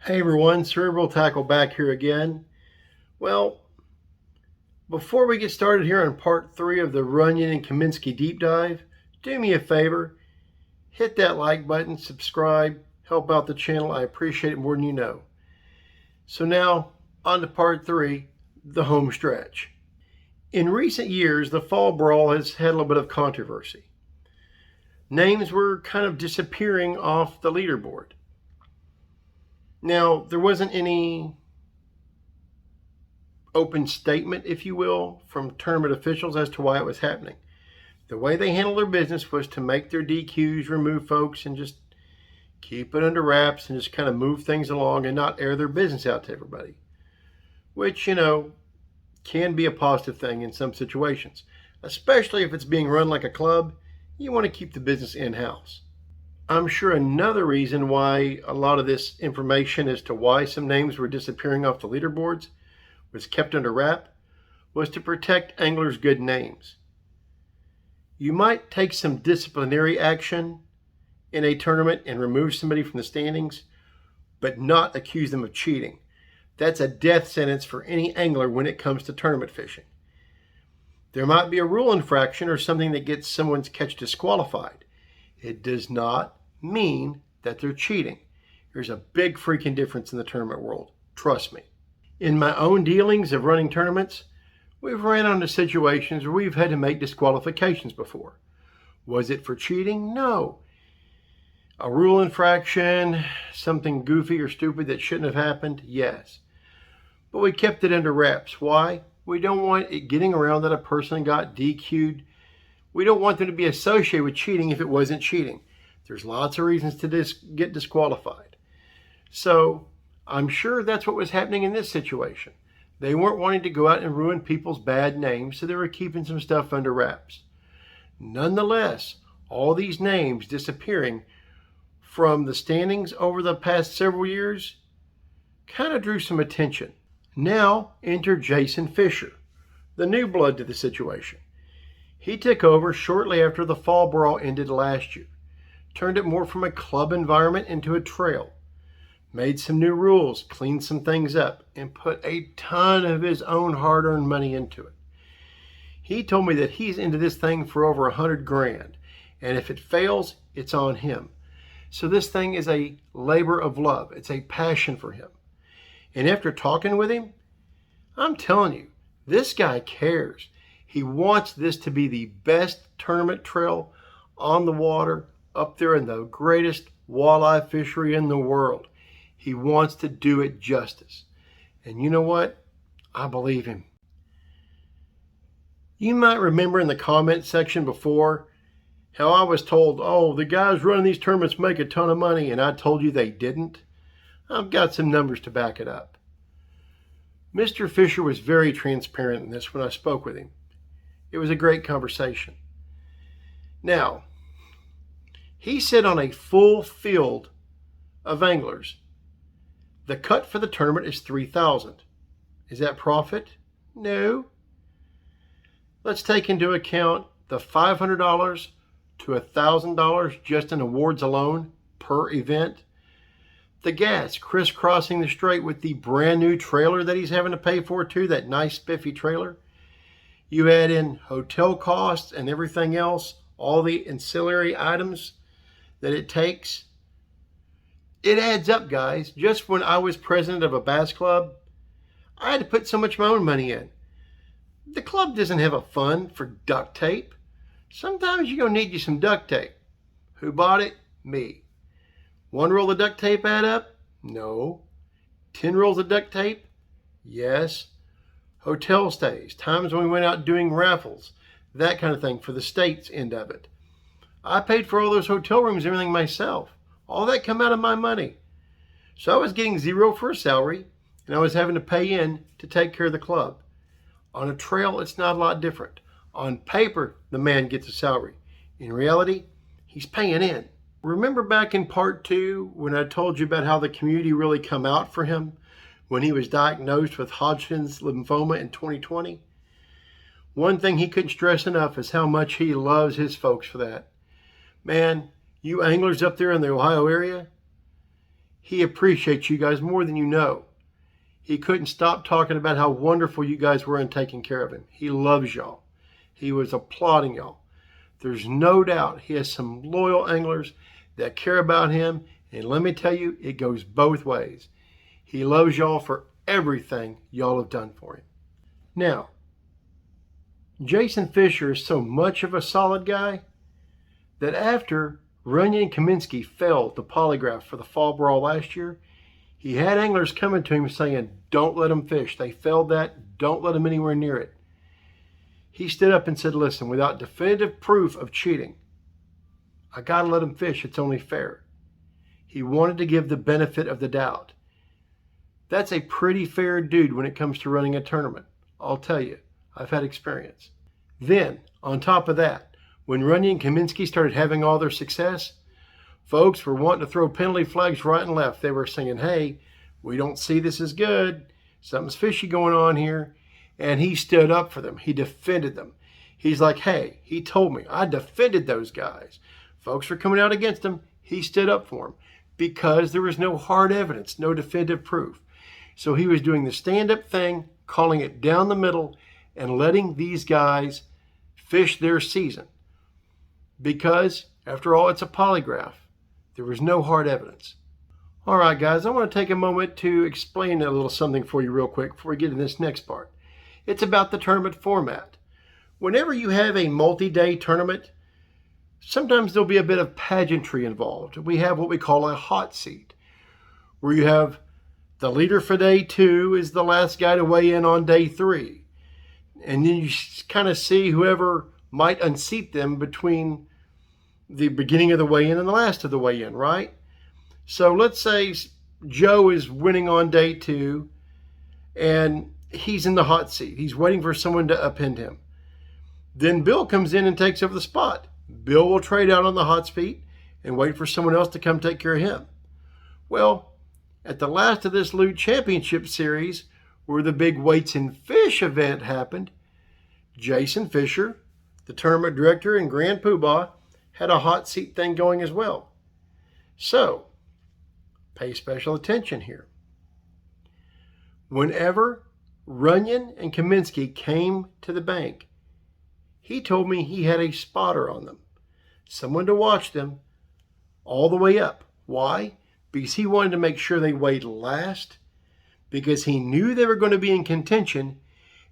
Hey everyone, Cerebral Tackle back here again. Well, before we get started here on part 3 of the Runyan and Cominsky deep dive, do me a favor, hit that like button, subscribe, help out the channel. I appreciate it more than you know. So now, on to part 3, the home stretch. In recent years, the fall brawl has had a little bit of controversy. Names were kind of disappearing off the leaderboard. Now, there wasn't any open statement, if you will, from tournament officials as to why it was happening. The way they handled their business was to make their DQs, remove folks, and just keep it under wraps and just kind of move things along and not air their business out to everybody. Which, can be a positive thing in some situations. Especially if it's being run like a club, you want to keep the business in-house. I'm sure another reason why a lot of this information as to why some names were disappearing off the leaderboards was kept under wrap was to protect anglers' good names. You might take some disciplinary action in a tournament and remove somebody from the standings, but not accuse them of cheating. That's a death sentence for any angler when it comes to tournament fishing. There might be a rule infraction or something that gets someone's catch disqualified. It does not mean that they're cheating. There's a big freaking difference in the tournament world. Trust me. In my own dealings of running tournaments, we've ran into situations where we've had to make disqualifications before. Was it for cheating? No. A rule infraction, something goofy or stupid that shouldn't have happened? Yes. But we kept it under wraps. Why? We don't want it getting around that a person got DQ'd. We don't want them to be associated with cheating if it wasn't cheating. There's lots of reasons to get disqualified. So I'm sure that's what was happening in this situation. They weren't wanting to go out and ruin people's bad names, so they were keeping some stuff under wraps. Nonetheless, all these names disappearing from the standings over the past several years kind of drew some attention. Now enter Jason Fischer, the new blood to the situation. He took over shortly after the fall brawl ended last year, turned it more from a club environment into a trail, made some new rules, cleaned some things up, and put a ton of his own hard-earned money into it. He told me that he's into this thing for over $100,000, and if it fails, it's on him. So this thing is a labor of love. It's a passion for him. And after talking with him, I'm telling you, this guy cares. He wants this to be the best tournament trail on the water up there in the greatest walleye fishery in the world. He wants to do it justice. And you know what? I believe him. You might remember in the comment section before how I was told, oh, the guys running these tournaments make a ton of money, and I told you they didn't. I've got some numbers to back it up. Mr. Fischer was very transparent in this when I spoke with him. It was a great conversation. Now, he said on a full field of anglers, the cut for the tournament is $3,000. Is that profit? No. Let's take into account the $500 to $1,000 just in awards alone per event. The gas crisscrossing the strait with the brand new trailer that he's having to pay for too, that nice spiffy trailer. You add in hotel costs and everything else, all the ancillary items that it takes. It adds up, guys. Just when I was president of a bass club, I had to put so much of my own money in. The club doesn't have a fund for duct tape. Sometimes you're going to need you some duct tape. Who bought it? Me. One roll of duct tape add up? No. 10 rolls of duct tape? Yes. Hotel stays, times when we went out doing raffles, that kind of thing for the state's end of it. I paid for all those hotel rooms and everything myself. All that come out of my money. So I was getting zero for a salary, and I was having to pay in to take care of the club. On a trail, it's not a lot different. On paper, the man gets a salary. In reality, he's paying in. Remember back in part 2 when I told you about how the community really come out for him when he was diagnosed with Hodgkin's lymphoma in 2020? One thing he couldn't stress enough is how much he loves his folks for that. Man, you anglers up there in the Ohio area, He appreciates you guys more than you know. He couldn't stop talking about how wonderful you guys were in taking care of him. He loves y'all. He was applauding y'all. There's no doubt he has some loyal anglers that care about him. And let me tell you, it goes both ways. He loves y'all for everything y'all have done for him. Now, Jason Fischer is so much of a solid guy that after Runyan and Cominsky failed the polygraph for the fall brawl last year, he had anglers coming to him saying, don't let them fish. They failed that. Don't let them anywhere near it. He stood up and said, listen, without definitive proof of cheating, I got to let them fish. It's only fair. He wanted to give the benefit of the doubt. That's a pretty fair dude when it comes to running a tournament. I'll tell you, I've had experience. Then, on top of that, when Runyan and Cominsky started having all their success, folks were wanting to throw penalty flags right and left. They were saying, hey, we don't see this as good. Something's fishy going on here. And he stood up for them. He defended them. He's like, hey, he told me. I defended those guys. Folks were coming out against him. He stood up for them because there was no hard evidence, no definitive proof. So he was doing the stand-up thing, calling it down the middle, and letting these guys fish their season. Because, after all, it's a polygraph. There was no hard evidence. All right, guys, I want to take a moment to explain a little something for you real quick before we get in this next part. It's about the tournament format. Whenever you have a multi-day tournament, sometimes there'll be a bit of pageantry involved. We have what we call a hot seat, where you have the leader for day 2 is the last guy to weigh in on day 3. And then you kind of see whoever might unseat them between the beginning of the weigh-in and the last of the weigh-in, right? So let's say Joe is winning on day 2, and he's in the hot seat. He's waiting for someone to upend him. Then Bill comes in and takes over the spot. Bill will trade out on the hot seat and wait for someone else to come take care of him. Well, at the last of this lewt championship series, where the big weights and fish event happened, Jason Fischer, the tournament director and grand poobah, had a hot seat thing going as well. So, pay special attention here. Whenever Runyan and Cominsky came to the bank, he told me he had a spotter on them, someone to watch them all the way up. Why? Because he wanted to make sure they weighed last, because he knew they were going to be in contention,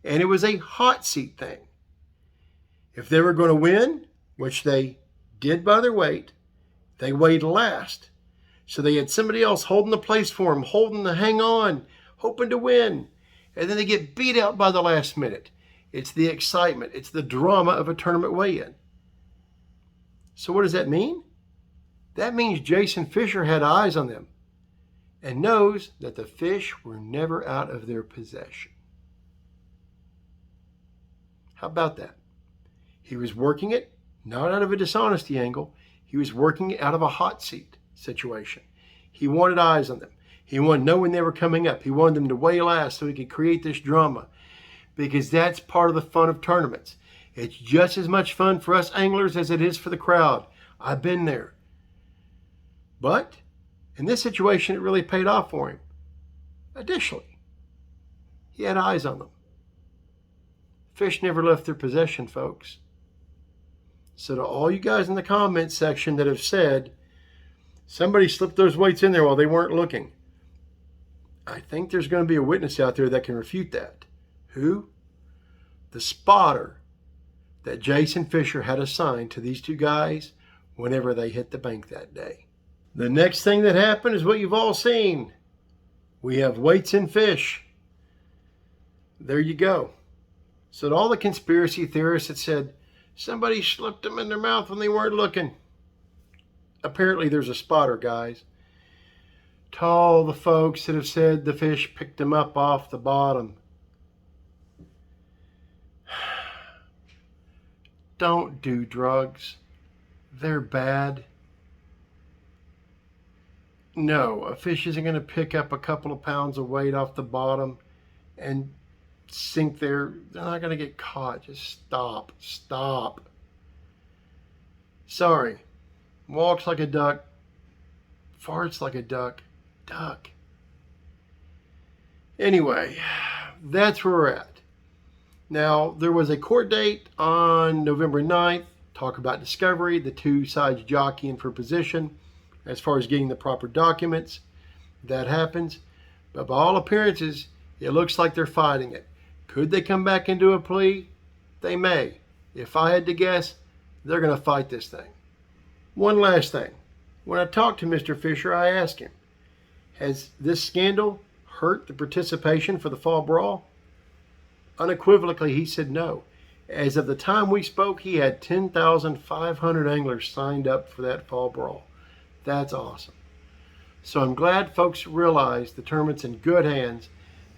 and it was a hot seat thing. If they were going to win, which they did by their weight, they weighed last. So they had somebody else holding the place for them, holding the hang on, hoping to win. And then they get beat out by the last minute. It's the excitement. It's the drama of a tournament weigh-in. So what does that mean? That means Jason Fischer had eyes on them and knows that the fish were never out of their possession. How about that? He was working it not out of a dishonesty angle. He was working it out of a hot seat situation. He wanted eyes on them. He wanted to know when they were coming up. He wanted them to weigh last so he could create this drama, because that's part of the fun of tournaments. It's just as much fun for us anglers as it is for the crowd. I've been there. But in this situation, it really paid off for him. Additionally, he had eyes on them. Fish never left their possession, folks. So to all you guys in the comments section that have said, somebody slipped those weights in there while they weren't looking, I think there's going to be a witness out there that can refute that. Who? The spotter that Jason Fischer had assigned to these two guys whenever they hit the bank that day. The next thing that happened is what you've all seen. We have weights and fish. There you go. So to all the conspiracy theorists that said somebody slipped them in their mouth when they weren't looking, apparently there's a spotter, guys. To all the folks that have said the fish picked them up off the bottom, don't do drugs. They're bad. No, a fish isn't going to pick up a couple of pounds of weight off the bottom and sink there. They're not going to get caught. Just stop. Stop. Sorry. Walks like a duck. Farts like a duck. duck. Anyway, that's where we're at. Now, there was a court date on November 9th. Talk about discovery, the two sides jockeying for position as far as getting the proper documents. That happens. But by all appearances, it looks like they're fighting it. Could they come back and do a plea? They may. If I had to guess, they're going to fight this thing. One last thing. When I talked to Mr. Fischer, I asked him, has this scandal hurt the participation for the fall brawl? Unequivocally, he said no. As of the time we spoke, he had 10,500 anglers signed up for that fall brawl. That's awesome. So I'm glad folks realize the tournament's in good hands,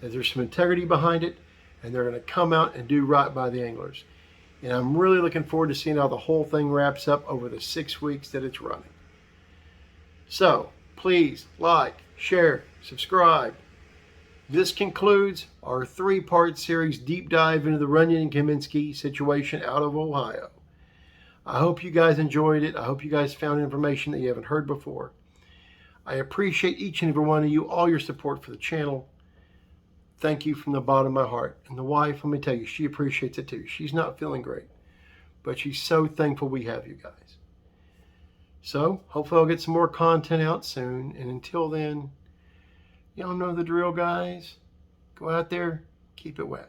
that there's some integrity behind it, and they're going to come out and do right by the anglers. And I'm really looking forward to seeing how the whole thing wraps up over the 6 weeks that it's running. So please like, share, subscribe. This concludes our 3-part series deep dive into the Runyan and Cominsky situation out of Ohio. I hope you guys enjoyed it. I hope you guys found information that you haven't heard before. I appreciate each and every one of you, all your support for the channel. Thank you from the bottom of my heart. And the wife, let me tell you, she appreciates it too. She's not feeling great, but she's so thankful we have you guys. So hopefully I'll get some more content out soon. And until then, y'all know the drill, guys. Go out there, keep it wet.